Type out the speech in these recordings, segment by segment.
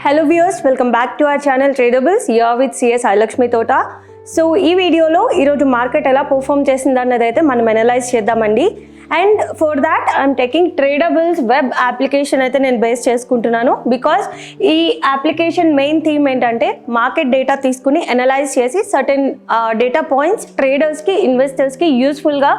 Hello viewers, welcome back to our channel Tradables. Here with CS Ailakshmi Tota. So ఈ వీడియోలో ఈరోజు market ఎలా perform చేసింది అన్నది అయితే మనం అనలైజ్ చేద్దామండి. And for that I'm taking tradables web application అయితే నేను బేస్ చేసుకుంటున్నాను. బికాస్ ఈ అప్లికేషన్ మెయిన్ థీమ్ ఏంటంటే మార్కెట్ డేటా తీసుకుని అనలైజ్ చేసి సర్టెన్ డేటా పాయింట్స్ ట్రేడర్స్కి ఇన్వెస్టర్స్కి యూస్ఫుల్గా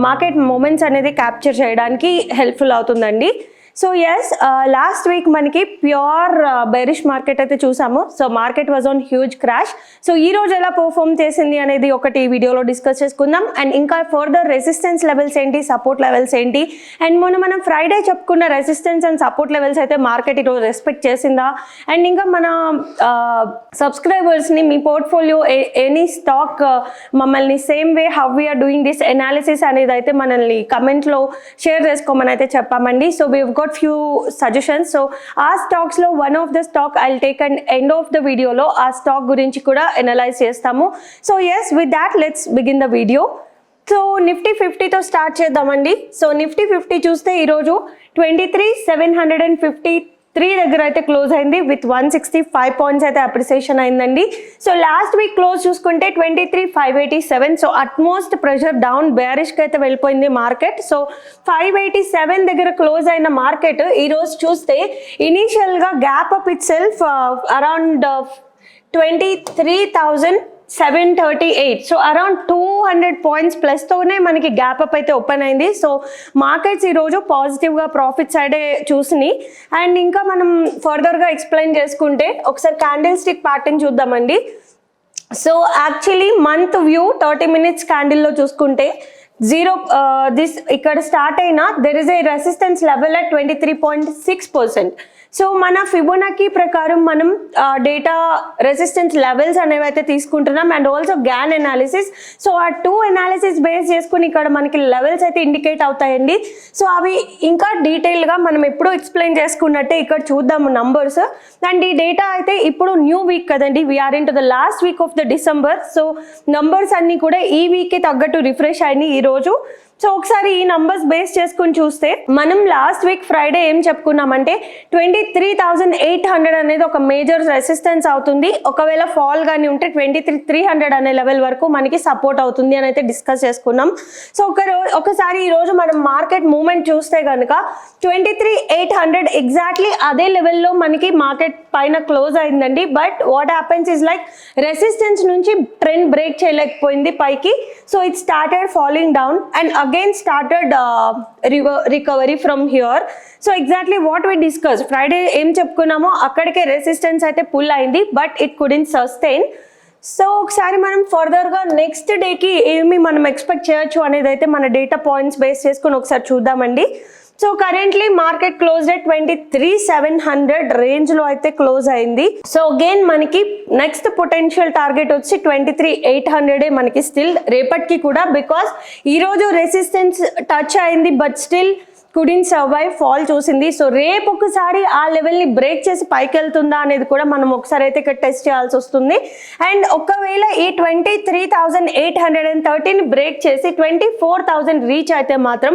మార్కెట్ మూమెంట్స్ అనేది క్యాప్చర్ చేయడానికి హెల్ప్ఫుల్ అవుతుందండి. సో ఎస్, లాస్ట్ వీక్ మనకి ప్యూర్ బెరిష్ మార్కెట్ అయితే చూసాము. So market was on huge crash. So ఈ రోజు ఎలా పర్ఫామ్ చేసింది అనేది ఒకటి ఈ వీడియోలో డిస్కస్ చేసుకుందాం. అండ్ ఇంకా ఫర్దర్ రెసిస్టెన్స్ లెవెల్స్ ఏంటి, సపోర్ట్ లెవెల్స్ ఏంటి, అండ్ మొన్న మనం ఫ్రైడే చెప్పుకున్న రెసిస్టెన్స్ అండ్ సపోర్ట్ లెవెల్స్ అయితే మార్కెట్ ఈరోజు రెస్పెక్ట్ చేసిందా, అండ్ ఇంకా మన సబ్స్క్రైబర్స్ని మీ పోర్ట్ఫోలియో ఎనీ స్టాక్ మమ్మల్ని same way how we're doing this analysis అనేది అయితే మనల్ని కమెంట్లో షేర్ చేసుకోమని అయితే చెప్పామండి. So we got few suggestions. So ఆ స్టాక్స్ లో one of the stock I'll take and end of the వీడియోలో ఆ స్టాక్ గురించి కూడా అనలైజ్ చేస్తాము. So yes, with that let's begin the video. So Nifty 50తో స్టార్ట్ చేద్దామండి. సో నిఫ్టీ 50 చూస్తే ఈరోజు 23,753 దగ్గర అయితే క్లోజ్ అయింది విత్ 165 పాయింట్స్ అయితే అప్రిసియేషన్ అయిందండి. సో లాస్ట్ వీక్ క్లోజ్ చూసుకుంటే 23,587. సో అట్మోస్ట్ ప్రెషర్ డౌన్ బేరిష్కి అయితే వెళ్ళిపోయింది మార్కెట్. సో 587 దగ్గర క్లోజ్ అయిన మార్కెట్ ఈరోజు చూస్తే ఇనీషియల్గా gap up itself around 23,738. So around 200 points ప్లస్తోనే మనకి గ్యాప్ అప్ అయితే ఓపెన్ అయింది. సో మార్కెట్స్ ఈరోజు పాజిటివ్గా ప్రాఫిట్ సైడే చూసినాయి. అండ్ ఇంకా మనం ఫర్దర్గా ఎక్స్ప్లెయిన్ చేసుకుంటే ఒకసారి క్యాండిల్ స్టిక్ ప్యాటర్న్ చూద్దామండి. So actually month view 30 minutes క్యాండిల్లో చూసుకుంటే ఇక్కడ స్టార్ట్ అయినా there is a resistance level at 23.6%. So మన ఫిబొనాకీ ప్రకారం మనం డేటా రెసిస్టెన్స్ లెవెల్స్ అనేవి అయితే తీసుకుంటున్నాం and also Gann analysis. So ఆ టూ అనాలిసిస్ బేస్ చేసుకుని ఇక్కడ మనకి లెవెల్స్ అయితే ఇండికేట్ అవుతాయండి. సో అవి ఇంకా డీటెయిల్గా మనం ఎప్పుడూ ఎక్స్ప్లెయిన్ చేసుకున్నట్టే ఇక్కడ చూద్దాము నంబర్స్. అండ్ ఈ డేటా అయితే ఇప్పుడు న్యూ వీక్ కదండి, we are in to the last week of the December. So numbers అన్నీ కూడా ఈ వీక్కి తగ్గట్టు రిఫ్రెష్ అయినాయి ఈరోజు. సో ఒకసారి ఈ నంబర్స్ బేస్ చేసుకుని చూస్తే మనం లాస్ట్ వీక్ ఫ్రైడే ఏం చెప్పుకున్నామంటే 23,800 అనేది ఒక మేజర్ రెసిస్టెన్స్ అవుతుంది. ఒకవేళ ఫాల్ కానీ ఉంటే 23,300 అనే లెవెల్ వరకు మనకి సపోర్ట్ అవుతుంది అని అయితే డిస్కస్ చేసుకున్నాం. సో ఒకసారి ఈరోజు మనం మార్కెట్ మూవ్మెంట్ చూస్తే కనుక 23,800 ఎగ్జాక్ట్లీ అదే లెవెల్లో మనకి మార్కెట్ పైన క్లోజ్ అయిందండి. But what happens is like resistance నుంచి ట్రెండ్ బ్రేక్ చేయలేకపోయింది పైకి. So it started falling down and again started recovery from here. So exactly what we discussed Friday ఏం చెప్పుకున్నామో అక్కడికే రెసిస్టెన్స్ అయితే పుల్ అయింది, but it couldn't sustain. So ఒకసారి మనం ఫర్దర్గా నెక్స్ట్ డేకి ఏమి మనం ఎక్స్పెక్ట్ చేయొచ్చు అనేది అయితే మన డేటా పాయింట్స్ బేస్ చేసుకుని ఒకసారి చూద్దామండి. So currently market close at 23,700 రేంజ్లో అయితే క్లోజ్ అయింది. సో అగైన్ మనకి నెక్స్ట్ పొటెన్షియల్ టార్గెట్ వచ్చి 23,800 మనకి స్టిల్ రేపటికి కూడా, బికాస్ ఈరోజు రెసిస్టెన్స్ టచ్ అయింది but still couldn't survive fall చూసింది. సో రేపు ఒకసారి ఆ లెవెల్ని బ్రేక్ చేసి పైకి వెళ్తుందా అనేది కూడా మనం ఒకసారి అయితే ఇక్కడ టెస్ట్ చేయాల్సి వస్తుంది. అండ్ ఒకవేళ ఈ 23,830ని బ్రేక్ చేసి 24,000 రీచ్ అయితే మాత్రం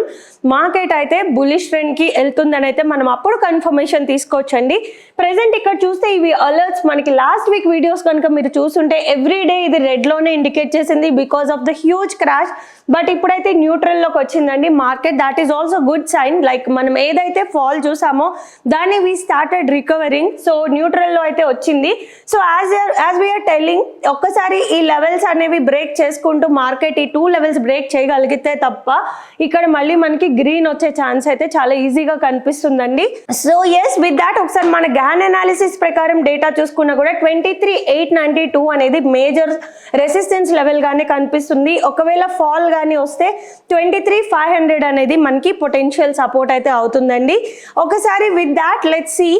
మార్కెట్ అయితే బులిష్ ట్రెండ్కి వెళ్తుందని అయితే మనం అప్పుడు కన్ఫర్మేషన్ తీసుకోవచ్చండి. ప్రెసెంట్ ఇక్కడ చూస్తే ఇవి అలర్ట్స్ మనకి లాస్ట్ వీక్ వీడియోస్ కనుక మీరు చూస్తుంటే ఎవ్రీడే ఇది రెడ్లోనే ఇండికేట్ చేసింది because of the huge crash. But ఇప్పుడైతే న్యూట్రల్లోకి వచ్చిందండి market. That is also good sign. Like మనం ఏదైతే ఫాల్ చూసామో దాన్ని వీ స్టార్టెడ్ రికవరింగ్. సో న్యూట్రల్లో అయితే వచ్చింది. సో యాజ్ వీఆర్ టెల్లింగ్, ఒక్కసారి ఈ లెవెల్స్ అనేవి బ్రేక్ చేసుకుంటూ మార్కెట్ ఈ 2 లెవెల్స్ బ్రేక్ చేయగలిగితే తప్ప ఇక్కడ మళ్ళీ మనకి గ్రీన్ వచ్చే ఛాన్స్ అయితే చాలా ఈజీగా కనిపిస్తుందండి. సో ఎస్, విత్ దాట్ ఒకసారి మన గ్యాన్ అనాలిసిస్ ప్రకారం డేటా చూసుకున్నా కూడా 23,892 అనేది మేజర్ రెసిస్టెన్స్ లెవెల్ గానే కనిపిస్తుంది. ఒకవేళ ఫాల్ కానీ వస్తే 23,500 అనేది మనకి పొటెన్షియల్ సపోర్ట్ అయితే అవుతుందండి. ఒకసారి విత్ దాట్ లెట్స్ సీ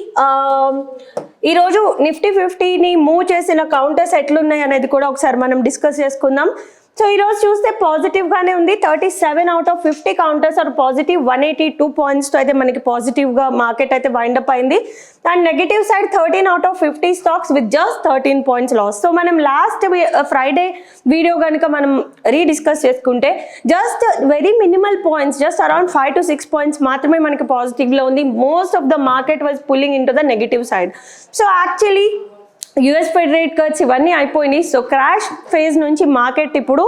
ఈరోజు నిఫ్టీ 50ని మూవ్ చేసిన కౌంటర్స్ ఎట్లున్నాయి అనేది కూడా ఒకసారి మనం డిస్కస్ చేసుకుందాం. సో ఈరోజు చూస్తే పాజిటివ్గానే ఉంది. 37 out of 50 counters are positive. 182 పాయింట్స్తో అయితే మనకి పాజిటివ్గా మార్కెట్ అయితే వైండప్ అయింది. And negative side 13 out of 50 stocks with just 13 points loss. So మనం లాస్ట్ ఫ్రైడే వీడియో కనుక మనం రీడిస్కస్ చేసుకుంటే just very minimal points, just around 5 to 6 points మాత్రమే మనకి పాజిటివ్లో ఉంది. Most of the market was pulling in to the negative side. So actually US fed rate cuts ఇవన్నీ అయిపోయినాయి. సో క్రాష్ ఫేజ్ నుంచి మార్కెట్ ఇప్పుడు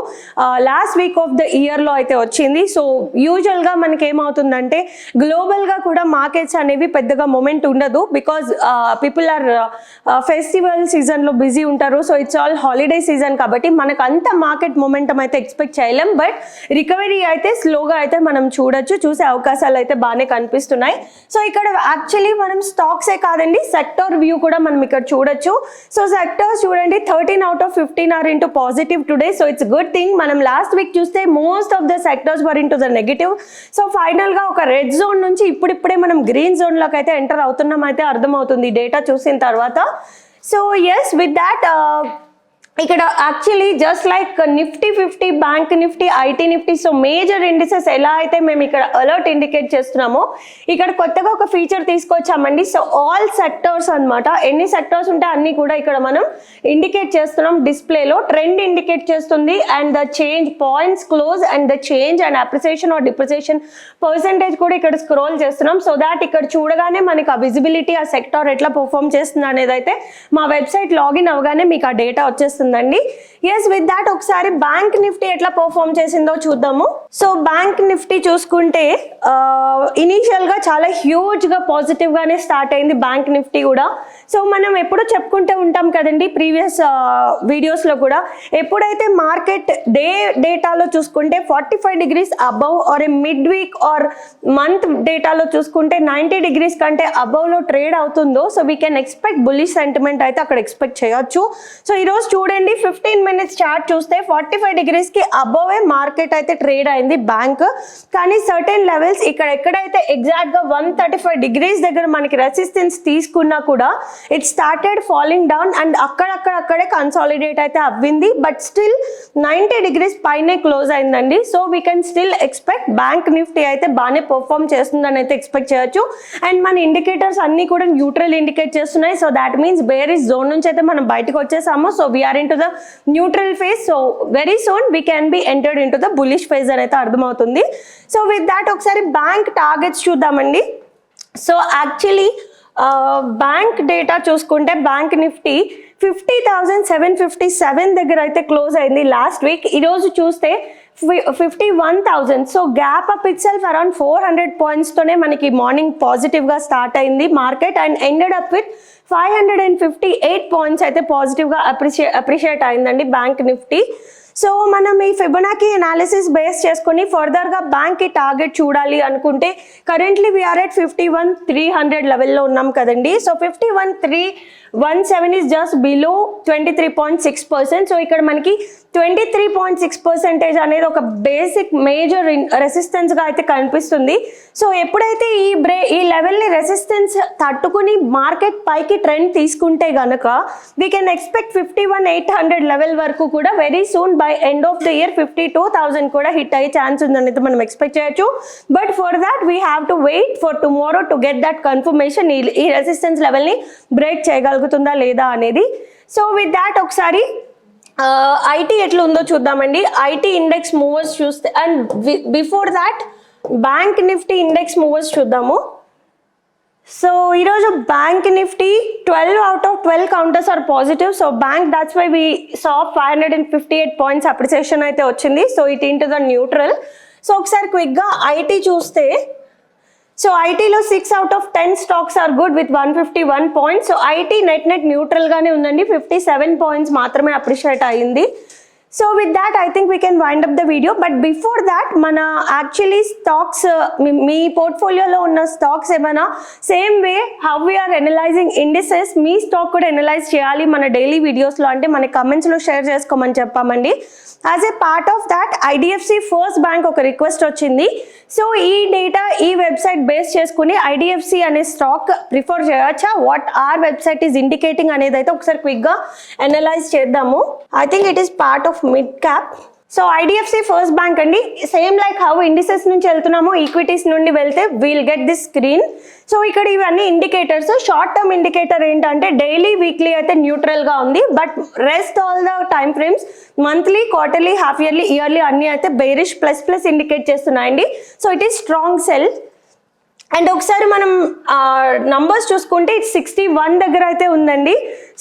లాస్ట్ వీక్ ఆఫ్ ద ఇయర్లో అయితే వచ్చింది. సో యూజువల్గా మనకి ఏమవుతుందంటే గ్లోబల్గా కూడా మార్కెట్స్ అనేవి పెద్దగా మొమెంట్ ఉండదు, బికాజ్ పీపుల్ ఆర్ ఫెస్టివల్ సీజన్లో బిజీ ఉంటారు. So it's all holiday season కాబట్టి మనకు అంత మార్కెట్ మొమెంటం అయితే ఎక్స్పెక్ట్ చేయలేం. బట్ రికవరీ అయితే స్లోగా అయితే మనం చూసే అవకాశాలు అయితే బాగానే కనిపిస్తున్నాయి. సో ఇక్కడ యాక్చువల్లీ మనం స్టాక్సే కాదండి, సెక్టర్ వ్యూ కూడా మనం ఇక్కడ చూడొచ్చు. సో సెక్టర్స్ చూడండి, 13 out of 15 are into positive today. So it's good thing. మనం లాస్ట్ వీక్ చూస్తే most of the sectors were into the negative. So ఫైనల్గా ఒక రెడ్ జోన్ నుంచి ఇప్పుడిప్పుడే మనం గ్రీన్ జోన్లోకి అయితే ఎంటర్ అవుతున్నాం అయితే అర్థమవుతుంది డేటా చూసిన తర్వాత. సో ఎస్, విత్ దాట్ ఇక్కడ actually just like Nifty 50, bank Nifty, IT Nifty, so major indices ఎలా అయితే మేము ఇక్కడ అలర్ట్ ఇండికేట్ చేస్తున్నామో ఇక్కడ కొత్తగా ఒక ఫీచర్ తీసుకొచ్చామండి. సో ఆల్ సెక్టర్స్ అన్నమాట, ఎన్ని సెక్టర్స్ ఉంటే అన్ని కూడా ఇక్కడ మనం ఇండికేట్ చేస్తున్నాం డిస్ప్లేలో. ట్రెండ్ ఇండికేట్ చేస్తుంది and the change points close and the change and appreciation or depreciation percentage కూడా ఇక్కడ స్క్రోల్ చేస్తున్నాం. సో దాట్ ఇక్కడ చూడగానే మనకి ఆ విజిబిలిటీ, ఆ సెక్టర్ ఎట్లా పర్ఫామ్ చేస్తుంది అనేది అయితే మా వెబ్సైట్ లాగిన్ అవగానే మీకు ఆ డేటా వచ్చేస్తుంది. ఎస్, విత్ దాట్ ఒకసారి బ్యాంక్ నిఫ్టీ ఎట్లా పర్ఫామ్ చేసిందో చూద్దాము. సో బ్యాంక్ నిఫ్టీ చూసుకుంటే ఇనీషియల్ గా చాలా హ్యూజ్ గా పాజిటివ్ గానే స్టార్ట్ అయింది బ్యాంక్ నిఫ్టీ కూడా. సో మనం ఎప్పుడు చెప్పుకుంటూ ఉంటాం కదండి ప్రీవియస్ వీడియోస్ లో కూడా, ఎప్పుడైతే మార్కెట్ డేటాలో చూసుకుంటే 45 degrees above or a mid week or month డేటాలో చూసుకుంటే 90 degrees కంటే అబవ్ లో ట్రేడ్ అవుతుందో, so we can expect bullish sentiment అయితే అక్కడ ఎక్స్పెక్ట్ చేయొచ్చు. సో ఈరోజు చూడండి 15 minutes చార్ట్ చూస్తే 45 degrees కి అబోవే మార్కెట్ అయితే ట్రేడ్ అయింది బ్యాంక్. కానీ సర్టెన్ లెవెల్స్ ఇక్కడ ఎక్కడైతే ఎగ్జాక్ట్ గా 135 degrees దగ్గర మనకి రెసిస్టెన్స్ తీసుకున్నా కూడా it started falling down and అక్కడే కన్సాలిడేట్ అయితే అవ్వింది. బట్ స్టిల్ 90 degrees పైనే క్లోజ్ అయిందండి. So we can still expect bank Nifty అయితే బాగానే పర్ఫామ్ చేస్తుందని అయితే ఎక్స్పెక్ట్ చేయొచ్చు. అండ్ మన ఇండికేటర్స్ అన్ని కూడా న్యూట్రల్ ఇండికేట్ చేస్తున్నాయి. So that means bearish zone నుంచి అయితే మనం బయటకు వచ్చేసాము. So we are into the neutral phase, so very soon we can be entered into the bullish phase అని అయితే అర్థమవుతుంది. సో విత్ దాట్ ఒకసారి బ్యాంక్ టార్గెట్స్ చూద్దామండి. సో యాక్చువల్లీ బ్యాంక్ డేటా చూసుకుంటే బ్యాంక్ నిఫ్టీ 50,757 దగ్గర అయితే క్లోజ్ అయింది లాస్ట్ వీక్. ఈరోజు చూస్తే 51,000. So gap up itself around 400 పాయింట్స్తోనే మనకి మార్నింగ్ పాజిటివ్గా స్టార్ట్ అయింది market and ended up with 558 points అయితే పాజిటివ్గా అప్రిషియేట్ అయిందండి బ్యాంక్ నిఫ్టీ. సో మనం ఈ ఫిబొనాకీ అనాలిసిస్ బేస్ చేసుకొని ఫర్దర్గా బ్యాంక్కి టార్గెట్ చూడాలి అనుకుంటే కరెంట్లీ వీఆర్ ఎట్ 51,300 లెవెల్లో ఉన్నాం కదండి. So 51,317 is just below 23.6%. So ఇక్కడ మనకి 23.6% అనేది ఒక బేసిక్ మేజర్ రెసిస్టెన్స్గా అయితే కనిపిస్తుంది. సో ఎప్పుడైతే ఈ లెవెల్ని రెసిస్టెన్స్ తట్టుకుని మార్కెట్ పైకి ట్రెండ్ తీసుకుంటే గనక వీ కెన్ ఎక్స్పెక్ట్ 51,800 లెవెల్ వరకు కూడా very soon by end of the year 52,000 కూడా హిట్ అయ్యే ఛాన్స్ ఉందని అయితే మనం ఎక్స్పెక్ట్ చేయొచ్చు. But for that we have to wait for tomorrow to get that confirmation ఈ రెసిస్టెన్స్ లెవెల్ని బ్రేక్ చేయగలుగుతుందా లేదా అనేది. సో విత్ దాట్ ఒకసారి ఐటీ ఎట్లా ఉందో చూద్దామండి. ఐటీ ఇండెక్స్ మూవర్స్ చూస్తే and before that bank Nifty index movers చూద్దాము. సో ఈరోజు bank Nifty 12 out of 12 counters are positive. So bank that's why we saw 558 points appreciation అయితే వచ్చింది. So it into the neutral. So ఒకసారి క్విక్గా IT చూస్తే, so ఐటీలో 6 out of 10 stocks are good with 151 points. So IT net న్యూట్రల్గానే ఉందండి, 57 points మాత్రమే appreciate అయ్యింది. So with that I think we can wind up the video. But before that మన actually stocks మీ పోర్ట్ఫోలియోలో ఉన్న స్టాక్స్ ఏమైనా same way how we're analysing indices మీ స్టాక్ కూడా ఎనలైజ్ చేయాలి మన డైలీ వీడియోస్లో అంటే మన కమెంట్స్లో షేర్ చేసుకోమని చెప్పామండి. As a part of that IDFC first bank ఒక రిక్వెస్ట్ వచ్చింది. సో ఈ డేటా ఈ వెబ్సైట్ బేస్ చేసుకుని ఐడిఎఫ్సి అనే స్టాక్ ప్రిఫర్ చేయొచ్చా, what are website is indicating అనేది అయితే ఒకసారి క్విక్గా అనలైజ్ చేద్దాము. I think it is part of mid cap. So IDFC first bank అండి, సేమ్ లైక్ హౌ ఇండిసెస్ నుంచి వెళ్తున్నామో ఈక్విటీస్ నుండి వెళ్తే we'll get this screen. So ఇక్కడ ఇవన్నీ ఇండికేటర్స్. షార్ట్ టర్మ్ ఇండికేటర్ ఏంటంటే డైలీ వీక్లీ అయితే న్యూట్రల్గా ఉంది, but rest all the time frames monthly, quarterly, half yearly, yearly అన్నీ అయితే బేరిష్ ప్లస్ ఇండికేట్ చేస్తున్నాయండి. So it is strong sell. And ఒకసారి మనం నంబర్స్ చూసుకుంటే ఇట్ 61 దగ్గర అయితే ఉందండి.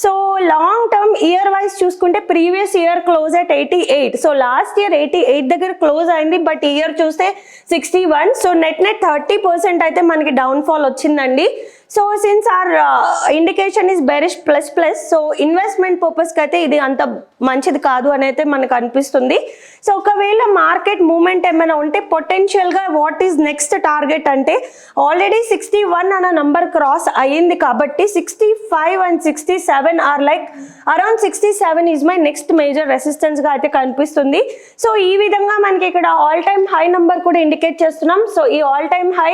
So long term year wise చూసుకుంటే previous year close at 88. So last year 88 దగ్గర క్లోజ్ అయింది, బట్ ఇయర్ చూస్తే 61. సో నెట్ 30% అయితే మనకి డౌన్ఫాల్ వచ్చిందండి. So since our indication is bearish plus, so investment పర్పస్కి అయితే ఇది అంత మంచిది కాదు అని అయితే మనకు అనిపిస్తుంది. సో ఒకవేళ మార్కెట్ మూమెంట్ ఏమైనా ఉంటే పొటెన్షియల్గా వాట్ ఈస్ నెక్స్ట్ టార్గెట్ అంటే ఆల్రెడీ 61 అన్న నంబర్ క్రాస్ అయ్యింది కాబట్టి 65 and 67 or like around 67 is my next major రెసిస్టెన్స్గా అయితే కనిపిస్తుంది. సో ఈ విధంగా మనకి ఇక్కడ ఆల్ టైమ్ హై నంబర్ కూడా ఇండికేట్ చేస్తున్నాం. సో ఈ ఆల్ టైమ్ హై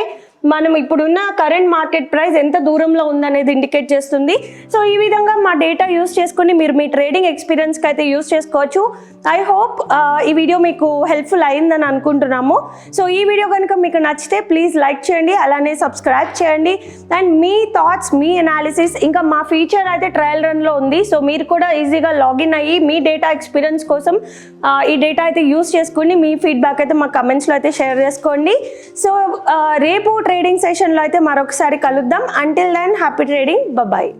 మనం ఇప్పుడున్న కరెంట్ మార్కెట్ ప్రైస్ ఎంత దూరంలో ఉందనేది ఇండికేట్ చేస్తుంది. సో ఈ విధంగా మా డేటా యూస్ చేసుకుని మీరు మీ ట్రేడింగ్ ఎక్స్పీరియన్స్కి అయితే యూస్ చేసుకోవచ్చు. ఐ హోప్ ఈ వీడియో మీకు హెల్ప్ఫుల్ అయిందని అనుకుంటున్నాము. సో ఈ వీడియో కనుక మీకు నచ్చితే ప్లీజ్ లైక్ చేయండి, అలానే సబ్స్క్రైబ్ చేయండి. And me thoughts, me analysis, ఇంకా మా ఫీచర్ అయితే ట్రయల్ రన్లో ఉంది. సో మీరు కూడా ఈజీగా లాగిన్ అయ్యి మీ డేటా ఎక్స్పీరియన్స్ కోసం ఈ డేటా అయితే యూస్ చేసుకుని మీ ఫీడ్బ్యాక్ అయితే మా కమెంట్స్లో అయితే షేర్ చేసుకోండి. సో రేపు ట్రేడింగ్ సెషన్లో అయితే మరొకసారి కలుద్దాం. Until then happy trading, bye.